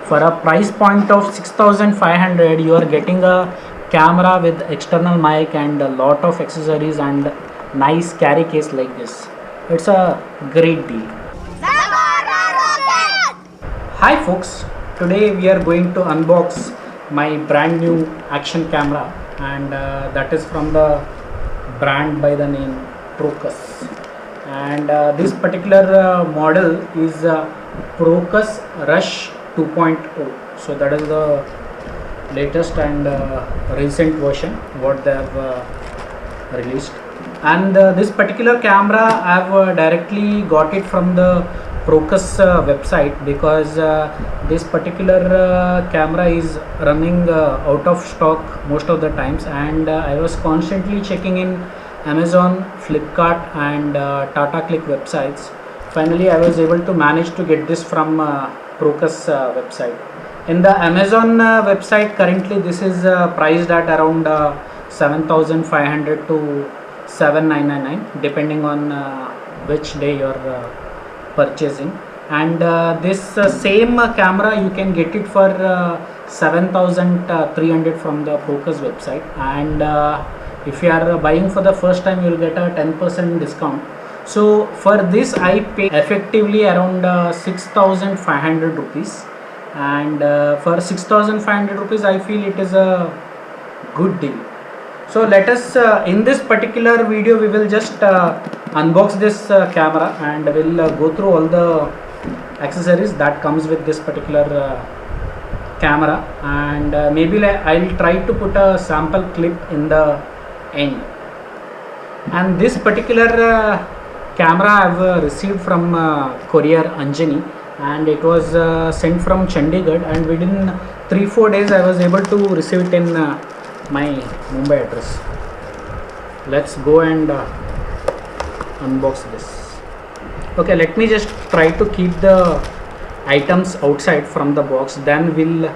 For a price point of 6500, you are getting a camera with external mic and a lot of accessories and nice carry case like this. It's a great deal. Hi folks, today we are going to unbox my brand new action camera, and that is from the brand by the name Procus. And this particular model is Procus Rush 2.0. So that is the latest and recent version what they have released. And this particular camera I have directly got it from the Procus website, because this particular camera is running out of stock most of the times, and I was constantly checking in Amazon, Flipkart and Tata Click websites. Finally I was able to manage to get this from Procus website. In the Amazon website currently this is priced at around 7500 to 7999 depending on which day you are purchasing. And this same camera you can get it for 7300 from the Procus website, and if you are buying for the first time you will get a 10% discount. So for this I pay effectively around 6500 rupees, and for 6500 rupees I feel it is a good deal. So let us in this particular video we will just unbox this camera, and we'll go through all the accessories that comes with this particular camera, and maybe I'll try to put a sample clip in the end. And this particular camera I have received from courier Anjani, and it was sent from Chandigarh, and within 3-4 days I was able to receive it in my Mumbai address. Let's go and unbox this. Okay, let me just try to keep the items outside from the box, then we'll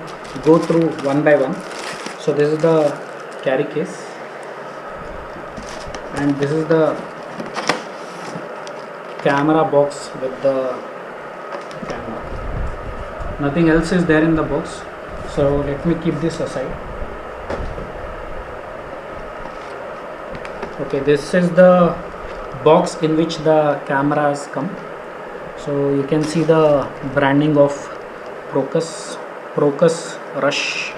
go through one by one. So this is the carry case, and this is the camera box with the camera. Nothing else is there in the box, so let me keep this aside. Okay, this is the box in which the cameras come. So you can see the branding of Procus Rush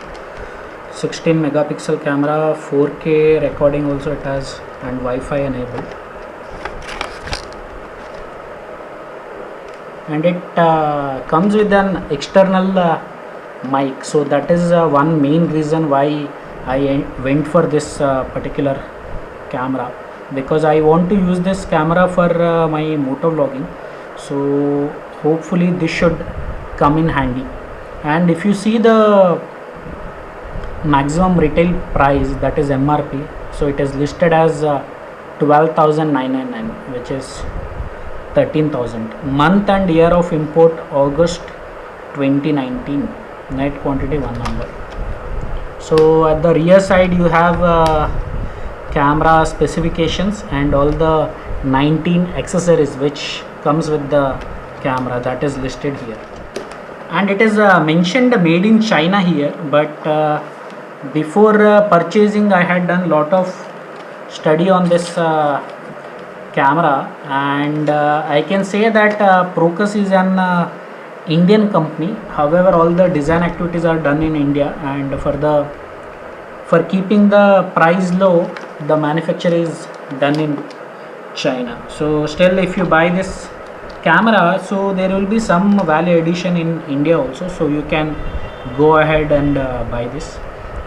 16 megapixel camera, 4K recording also it has, and Wi-Fi enabled. And it comes with an external mic, so that is one main reason why I went for this particular camera, because I want to use this camera for my motovlogging. So hopefully this should come in handy. And if you see the maximum retail price, that is MRP, so it is listed as 12,999, which is 13,000. Month and year of import August 2019. Net quantity 1 number. So at the rear side you have camera specifications and all the 19 accessories which comes with the camera, that is listed here. And it is mentioned made in China here, but before purchasing I had done lot of study on this camera, and I can say that Procus is an Indian company. However, all the design activities are done in India, and for keeping the price low, the manufacture is done in China. So still if you buy this camera, so there will be some value addition in India also, so you can go ahead and buy this.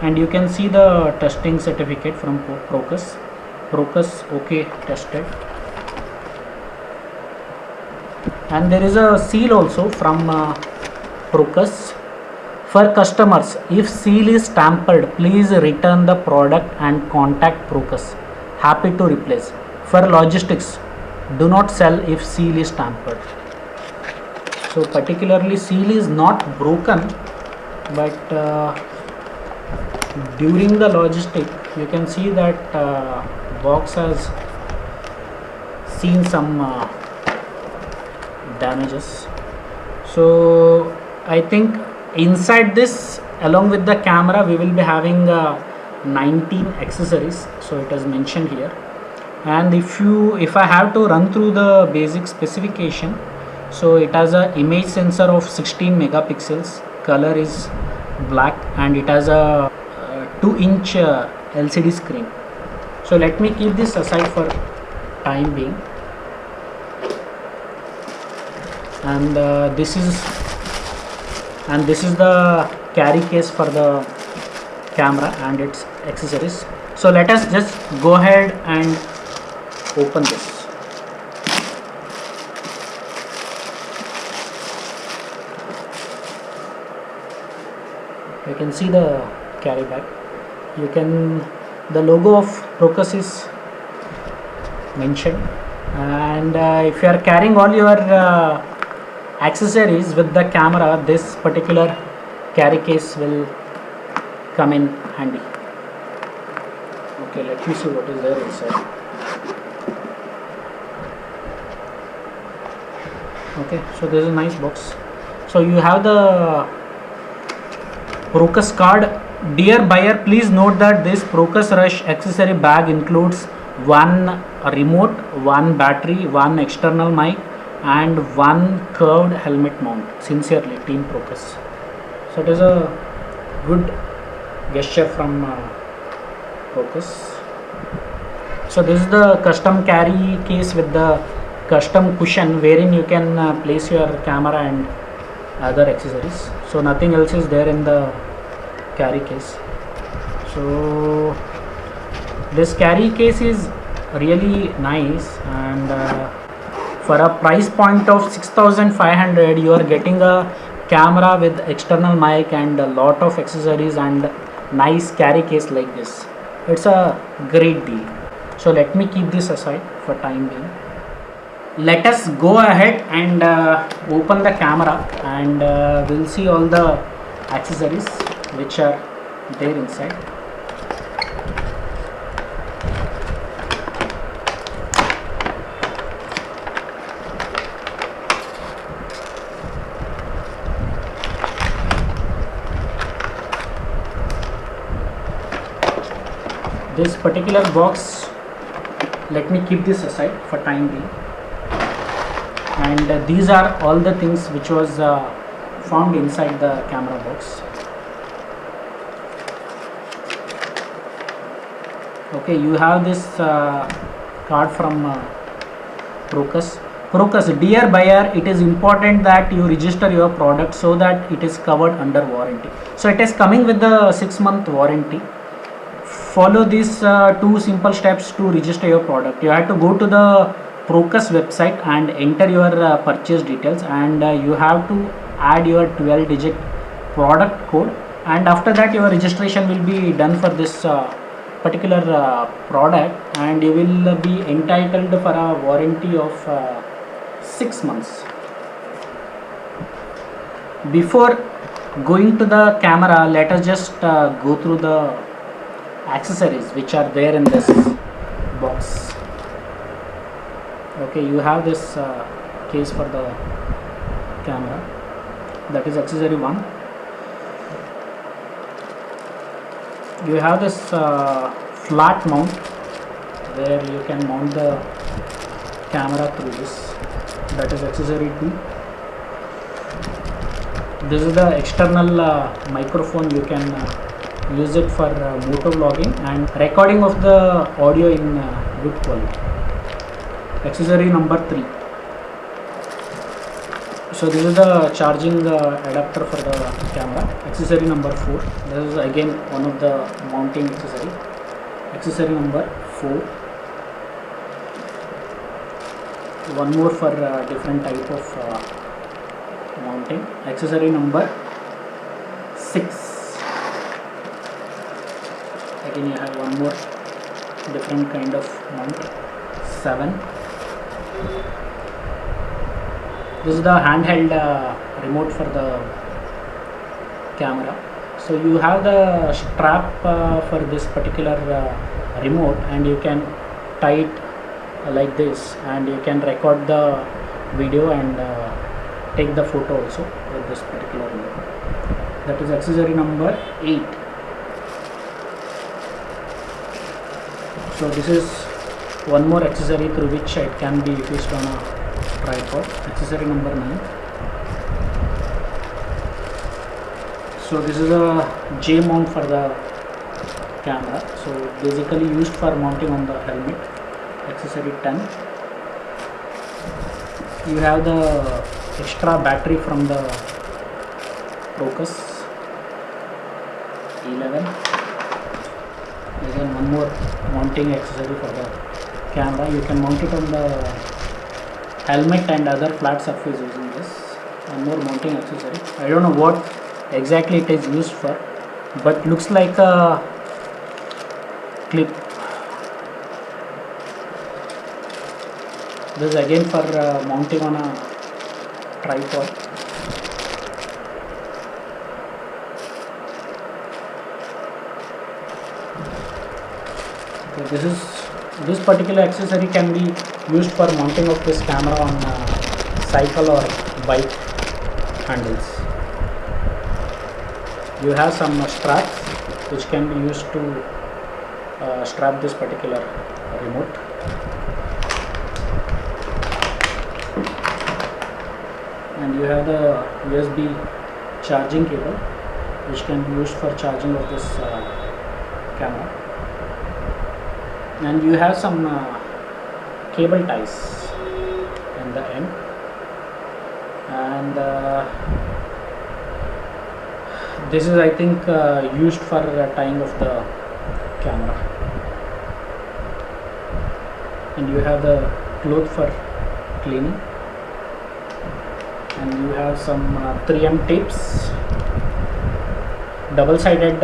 And you can see the testing certificate from Procus OK tested, and there is a seal also from Procus. For customers, if seal is tampered, please return the product and contact Procus. Happy to replace. For logistics, do not sell if seal is tampered. So particularly seal is not broken, but during the logistic you can see that box has seen some damages. So I think inside this, along with the camera, we will be having 19 accessories, so it is mentioned here. And if I have to run through the basic specification, so it has a image sensor of 16 megapixels, color is black, and it has a 2-inch LCD screen. So let me keep this aside for time being. And this is the carry case for the camera and its accessories. So let us just go ahead and open this. You can see the carry bag. The logo of Procus is mentioned, and if you are carrying all your accessories with the camera, this particular carry case will come in handy. Okay, let me see what is there inside. Okay, so this is a nice box. So you have the Procus card. Dear buyer, please note that this Procus Rush accessory bag includes one remote, one battery, one external mic, and one curved helmet mount. Sincerely, Team Procus. So it is a good gesture from Procus. So this is the custom carry case with the custom cushion, wherein you can place your camera and other accessories. So nothing else is there in the carry case. So this carry case is really nice, and for a price point of 6,500, you are getting a camera with external mic and a lot of accessories and nice carry case like this. It's a great deal. So let me keep this aside for time being. Let us go ahead and open the camera, and we'll see all the accessories which are there inside. This particular box, let me keep this aside for time being. And these are all the things which was found inside the camera box. Okay, you have this card from Procus. Procus, dear buyer, it is important that you register your product so that it is covered under warranty. So it is coming with the 6-month warranty. Follow these 2 simple steps to register your product. You have to go to the Procus website and enter your purchase details, and you have to add your 12-digit product code, and after that your registration will be done for this particular product, and you will be entitled for a warranty of 6 months. Before going to the camera, let us just go through the accessories which are there in this box. Okay, you have this case for the camera, that is accessory 1. You have this flat mount where you can mount the camera through this, that is accessory 2. This is the external microphone. You can use it for motor vlogging and recording of the audio in good quality. Accessory number 3. So this is the charging adapter for the camera. Accessory number 4. This is again one of the mounting accessory. Accessory number 4. One more for different type of mounting. Accessory number 6. Again you have one more different kind of mount. 7. This is the handheld remote for the camera. So you have the strap for this particular remote, and you can tie it like this, and you can record the video and take the photo also with this particular remote. that is accessory number 8. So this is one more accessory through which it can be fixed on a tripod, accessory number 9. So this is a J mount for the camera, so basically used for mounting on the helmet, accessory 10. You have the extra battery from the Crocus 11. Again one more mounting accessory for the camera. You can mount it on the helmet and other flat surface using this. One more mounting accessory. I don't know what exactly it is used for, but looks like a clip. This is again for mounting on a tripod. Okay, this particular accessory can be used for mounting of this camera on cycle or bike handles. You have some straps which can be used to strap this particular remote. And you have the USB charging cable which can be used for charging of this camera. And you have some cable ties in the end, and this is I think used for tying of the camera. And you have the cloth for cleaning, and you have some 3M tapes, double-sided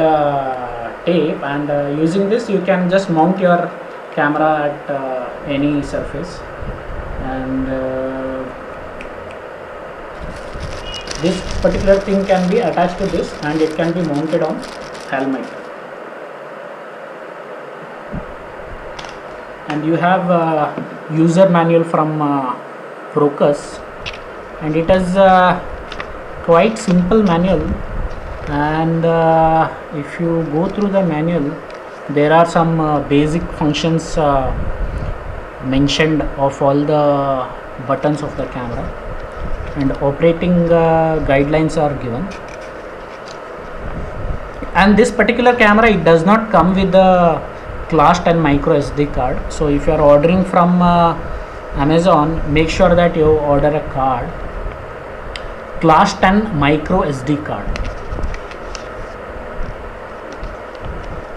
tape, and using this you can just mount your camera at any surface. And this particular thing can be attached to this and it can be mounted on helmet. And you have a user manual from Crocus, and it is quite simple manual. And if you go through the manual, there are some basic functions mentioned of all the buttons of the camera, and operating guidelines are given. And this particular camera, it does not come with the Class 10 micro SD card. So if you are ordering from Amazon, make sure that you order a card, Class 10 micro SD card.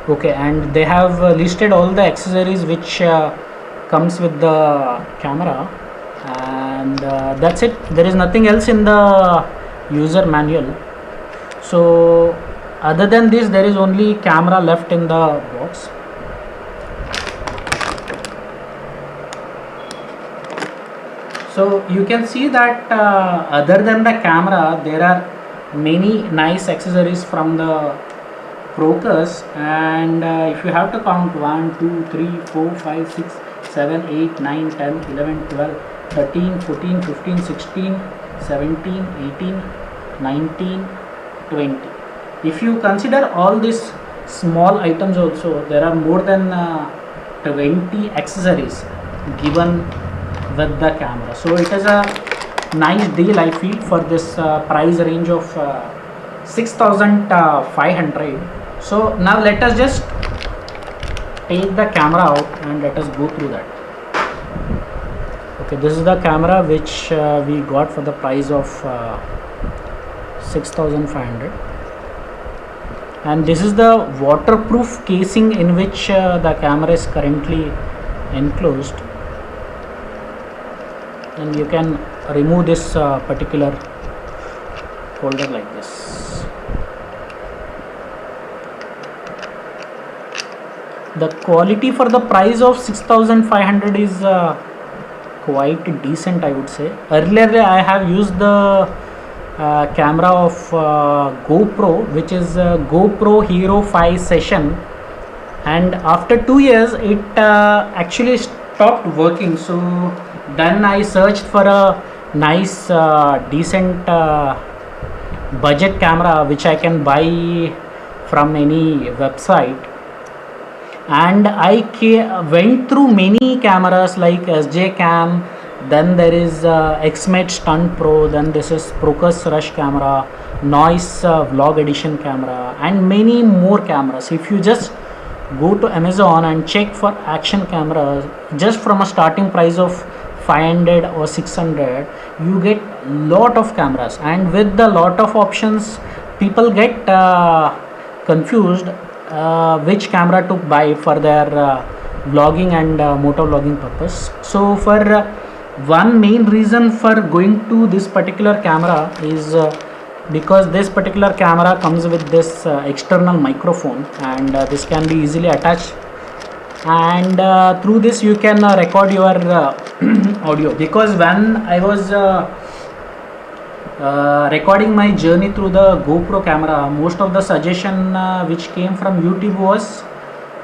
Okay, and they have listed all the accessories which comes with the camera, and that's it. There is nothing else in the user manual. So other than this, there is only camera left in the box. So you can see that other than the camera, there are many nice accessories from the Crocus. And if you have to count 1, 2, 3, 4, 5, 6, 7, 8, 9, 10, 11, 12, 13, 14, 15, 16, 17, 18, 19, 20. If you consider all these small items also, there are more than 20 accessories given with the camera. So it is a nice deal, I feel, for this price range of 6,500. So now let us just take the camera out and let us go through that. Okay, this is the camera which we got for the price of 6,500, and this is the waterproof casing in which the camera is currently enclosed. And you can remove this particular holder like this. The quality for the price of 6,500 is quite decent, I would say. Earlier I have used the camera of GoPro, which is GoPro Hero 5 Session, and after 2 years it actually stopped working. So then I searched for a nice decent budget camera which I can buy from any website. And I went through many cameras like SJ Cam, then there is Xmate Stunt Pro, then this is Procus Rush camera, Noise Vlog Edition camera, and many more cameras. If you just go to Amazon and check for action cameras, just from a starting price of 500 or 600, you get lot of cameras, and with the lot of options, people get confused which camera to buy for their vlogging and motor vlogging purpose. So for one main reason for going to this particular camera is because this particular camera comes with this external microphone, and this can be easily attached, and through this you can record your audio. Because when I was recording my journey through the GoPro camera, most of the suggestion which came from YouTube was,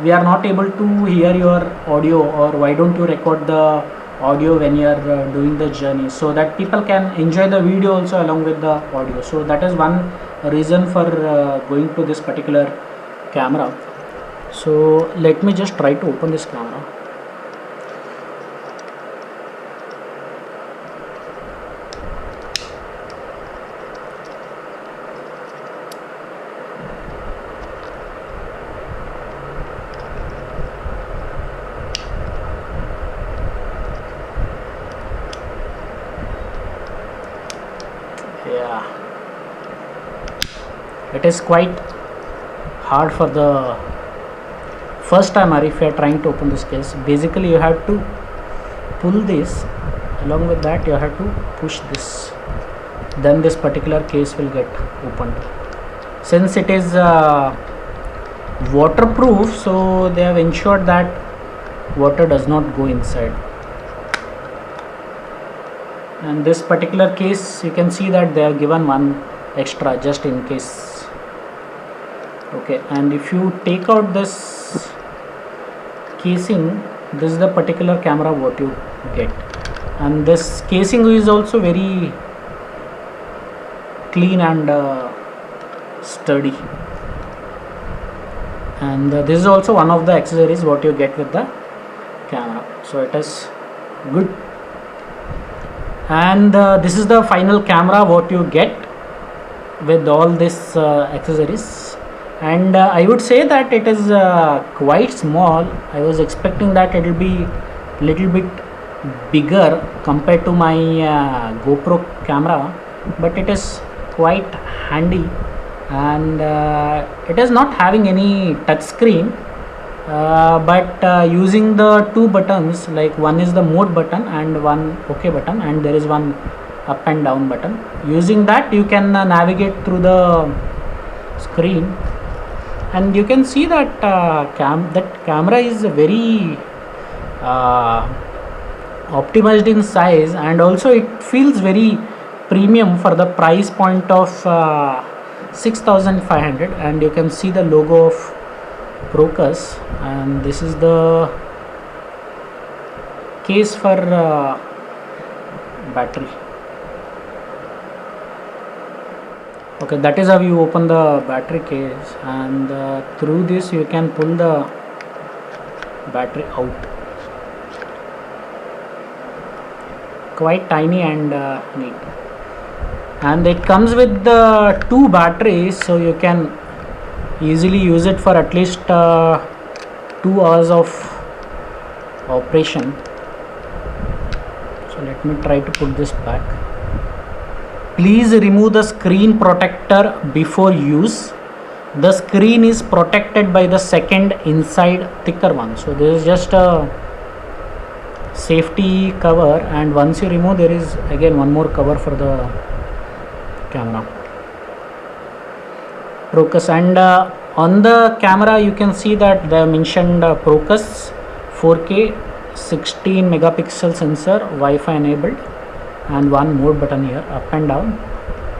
we are not able to hear your audio, or why don't you record the audio when you are doing the journey, so that people can enjoy the video also along with the audio. So that is one reason for going to this particular camera. So let me just try to open this camera. Yeah, it is quite hard for the first timer if you are trying to open this case. Basically you have to pull this, along with that you have to push this, then this particular case will get opened. Since it is waterproof, so they have ensured that water does not go inside. And this particular case, you can see that they have given one extra just in case. Okay, and if you take out this casing, this is the particular camera what you get, and this casing is also very clean and sturdy, and this is also one of the accessories what you get with the camera. So it is good. And this is the final camera what you get with all this accessories, and I would say that it is quite small. I was expecting that it will be little bit bigger compared to my GoPro camera, but it is quite handy, and it is not having any touch screen, but using the two buttons, like one is the mode button and one OK button, and there is one up and down button. Using that you can navigate through the screen, and you can see that that camera is very optimized in size, and also it feels very premium for the price point of 6500. And you can see the logo of Procus, and this is the case for battery. Okay, that is how you open the battery case, and through this you can pull the battery out. Quite tiny and neat, and it comes with the two batteries, so you can easily use it for at least 2 hours of operation. So let me try to put this back. Please remove the screen protector before use. The screen is protected by the second inside thicker one. So this is just a safety cover, and once you remove, there is again one more cover for the camera. Procus, and on the camera you can see that they have mentioned Procus 4K 16 megapixel sensor, Wi-Fi enabled, and one mode button here, up and down,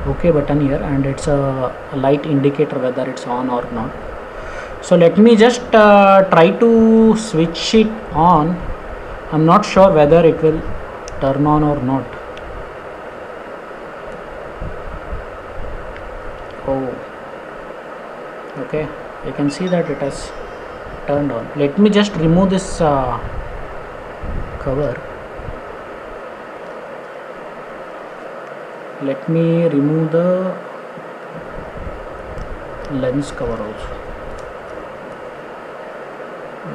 OK button here, and it's a light indicator whether it's on or not. So let me just try to switch it on. I'm not sure whether it will turn on or not. Oh, okay, you can see that it has turned on. Let me just remove this cover. Let me remove the lens cover also.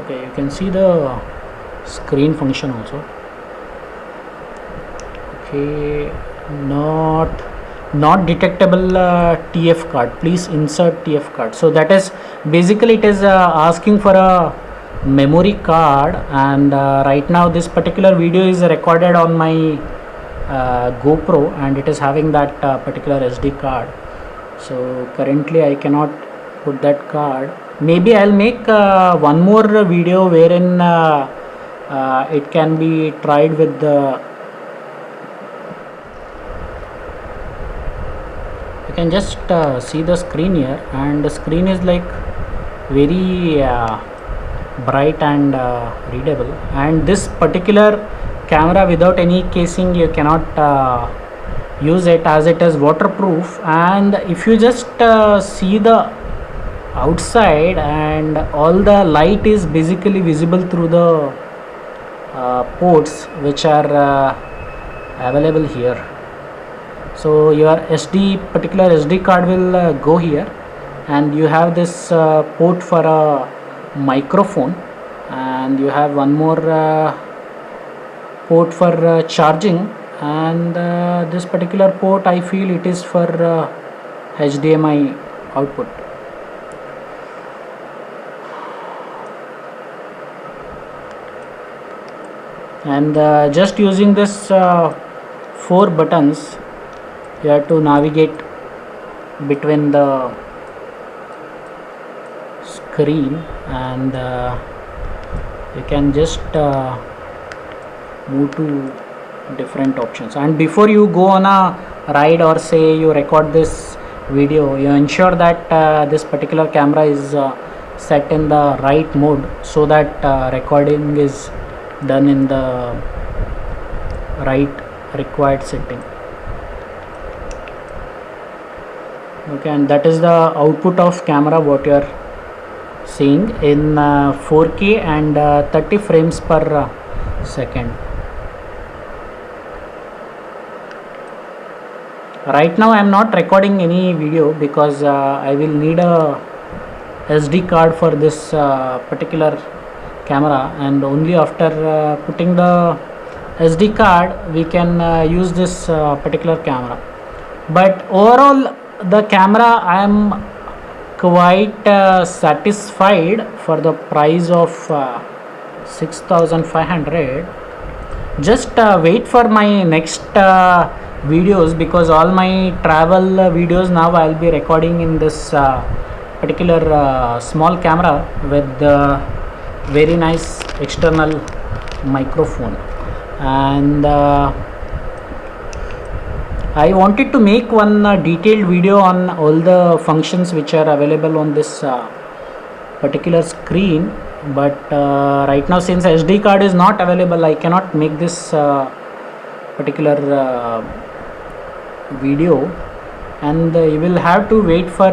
Okay, you can see the screen function also. Okay, not detectable TF card. Please insert TF card. So that is basically it is asking for a memory card, and right now this particular video is recorded on my GoPro, and it is having that particular SD card. So currently I cannot put that card. Maybe I'll make one more video wherein it can be tried with the. You can just see the screen here, and the screen is like very bright and readable, and this particular camera without any casing you cannot use it, as it is waterproof. And if you just see the outside, and all the light is basically visible through the ports which are available here. So your particular SD card will go here, and you have this port for a microphone, and you have one more port for charging, and this particular port I feel it is for HDMI output. And just using this 4 buttons, you have to navigate between the screen, and you can just move to different options. And before you go on a ride, or say you record this video, you ensure that this particular camera is set in the right mode, so that recording is done in the right required setting. Okay, and that is the output of camera what you are seeing in 4K and 30 frames per second. Right now I am not recording any video because I will need a SD card for this particular camera, and only after putting the SD card we can use this particular camera. But overall the camera I am quite satisfied for the price of 6,500. Just wait for my next videos, because all my travel videos now I'll be recording in this particular small camera with very nice external microphone. And I wanted to make one detailed video on all the functions which are available on this particular screen, but right now since SD card is not available, I cannot make this particular video, and you will have to wait for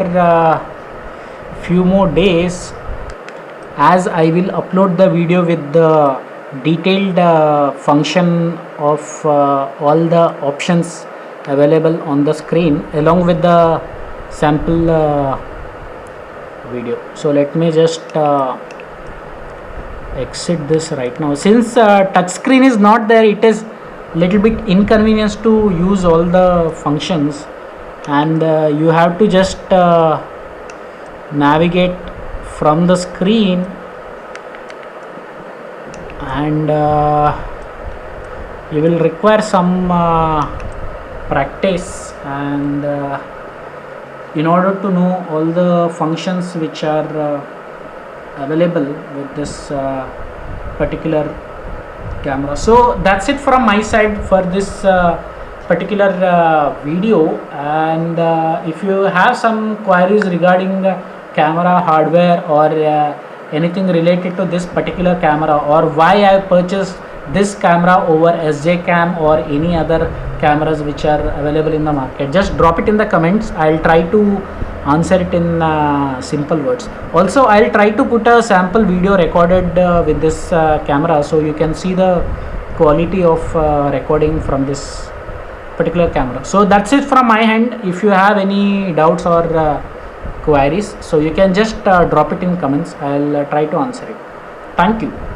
few more days, as I will upload the video with the detailed function of all the options available on the screen, along with the sample video. So let me just exit this right now. Since touch screen is not there, it is little bit inconvenience to use all the functions, and you have to just navigate from the screen, and you will require some practice, and in order to know all the functions which are available with this particular camera. So that's it from my side for this particular video, and if you have some queries regarding camera hardware or anything related to this particular camera, or why I purchased this camera over SJ Cam or any other cameras which are available in the market? Just drop it in the comments. I'll try to answer it in simple words. Also, I'll try to put a sample video recorded with this camera, so you can see the quality of recording from this particular camera. So that's it from my hand. If you have any doubts or queries, so you can just drop it in comments. I'll try to answer it. Thank you.